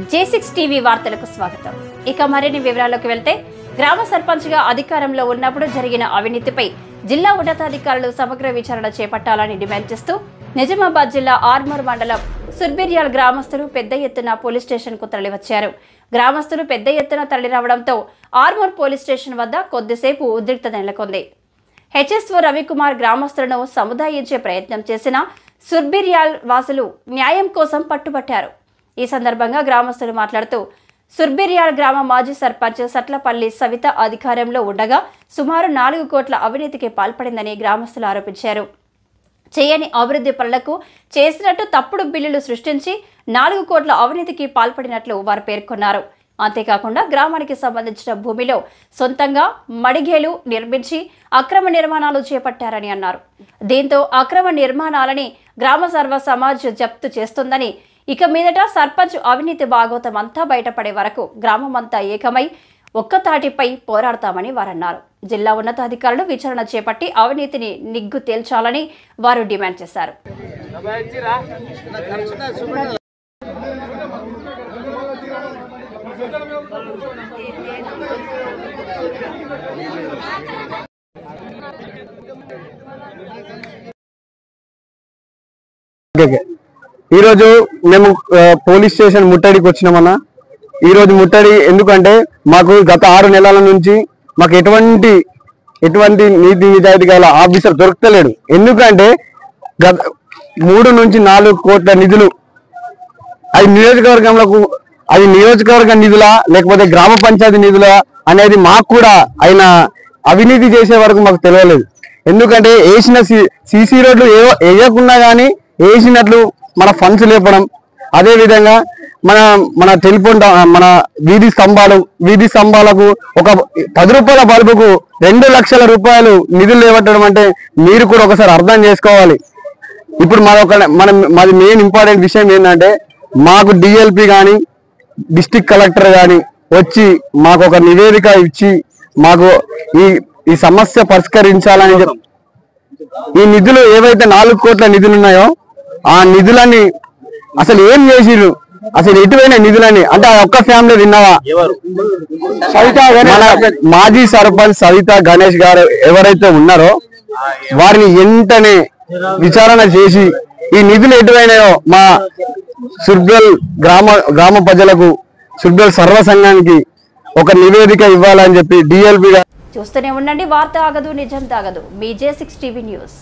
J6 TV వార్తలకు స్వాగతం. ఇక మరిన్ని వివరాల్లోకి వెళ్తే గ్రామ సర్పంచ్గా అధికారంలో ఉన్నప్పుడు జరిగిన అవినీతిపై జిల్లా ఉన్నతాధికారులు సమగ్ర విచారణ చేపట్టాలని డిమాండ్ చేస్తూ నిజామాబాద్ జిల్లా ఆర్మూర్ మండలం సుర్బిర్యాల్ గ్రామస్తులు పెద్ద ఎత్తున పోలీస్ స్టేషన్కు తరలివచ్చారు. గ్రామస్తులు పెద్ద ఎత్తున తరలిరావడంతో ఆర్మూర్ పోలీస్ స్టేషన్ వద్ద కొద్దిసేపు ఉద్రిక్తత నెలకొంది. హెచ్ఎస్ఓ రవికుమార్ గ్రామస్తులను సముదాయించే ప్రయత్నం చేసిన సుర్బిర్యాల్ వాసులు న్యాయం కోసం పట్టుబట్టారు. ఈ సందర్భంగా గ్రామస్తులు మాట్లాడుతూ సుర్బిర్యాల్ గ్రామ మాజీ సర్పంచ్ సట్లపల్లి సవిత అధికారంలో ఉండగా సుమారు 4 కోట్ల అవినీతికి పాల్పడిందని గ్రామస్తులు ఆరోపించారు. చేయని అభివృద్ధి పనులకు చేసినట్టు తప్పుడు బిల్లులు సృష్టించి 4 కోట్ల అవినీతికి పాల్పడినట్లు వారు పేర్కొన్నారు. అంతేకాకుండా గ్రామానికి సంబంధించిన భూమిలో సొంతంగా మడిగేలు నిర్మించి అక్రమ నిర్మాణాలు చేపట్టారని అన్నారు. దీంతో అక్రమ నిర్మాణాలని గ్రామ సర్వ సమాజ్ జప్తు చేస్తుందని, ఇక మీదట సర్పంచ్ అవినీతి భాగవతం అంతా బయటపడే వరకు గ్రామమంతా ఏకమై ఒక్కతాటిపై పోరాడతామని వారన్నారు. జిల్లా ఉన్నతాధికారులు విచారణ చేపట్టి అవినీతిని నిగ్గు తేల్చాలని వారు డిమాండ్ చేశారు. ఈ రోజు మేము పోలీస్ స్టేషన్ ముట్టడికి వచ్చినామన్నా. ఈ రోజు ముట్టడి ఎందుకంటే మాకు గత 6 నెలల నుంచి మాకు ఎటువంటి నీతి నిజాయితీ గల ఆఫీసర్ దొరకలేడు. ఎందుకంటే గత 3 నుంచి 4 కోట్ల నిధులు అది నియోజకవర్గ నిధులా లేకపోతే గ్రామ పంచాయతీ నిధులా అనేది మాకు కూడా ఆయన అవినీతి చేసే వరకు మాకు తెలియలేదు. ఎందుకంటే వేసిన సీసీ రోడ్లు వేయకున్నా కానీ వేసినట్లు మన ఫండ్స్ లేపడం, అదే విధంగా మన టెలిఫోన్ మన వీధి స్తంభాలకు ఒక 10 రూపాయల బల్బుకు 2 లక్షల రూపాయలు నిధులు లేవట్టడం అంటే మీరు కూడా ఒకసారి అర్థం చేసుకోవాలి. ఇప్పుడు మాది మెయిన్ ఇంపార్టెంట్ విషయం ఏంటంటే మాకు డిఎల్పి కానీ డిస్ట్రిక్ట్ కలెక్టర్ కానీ వచ్చి మాకు ఒక నివేదిక ఇచ్చి మాకు ఈ సమస్య పరిష్కరించాలని ఈ నిధులు ఏవైతే 4 కోట్ల నిధులు ఉన్నాయో ఆ నిధులన్నీ అసలు ఏం చేసిర్రు, అసలు ఎటువైన నిధులని అంటే ఆ ఒక్క ఫ్యామిలీ విన్నావా? మాజీ సర్పంచ్ సవిత గణేష్ గారు ఎవరైతే ఉన్నారో వారిని వెంటనే విచారణ చేసి ఈ నిధులు ఎటువైనాయో మా సుర్బిర్యాల్ గ్రామ ప్రజలకు సుర్బిర్యాల్ సర్వ సంఘానికి ఒక నివేదిక ఇవ్వాలని చెప్పి డిఎల్పి చూస్తూనే ఉండండి. వార్త ఆగదు, నిజం తాగదు. మీ J6 టీవీ న్యూస్.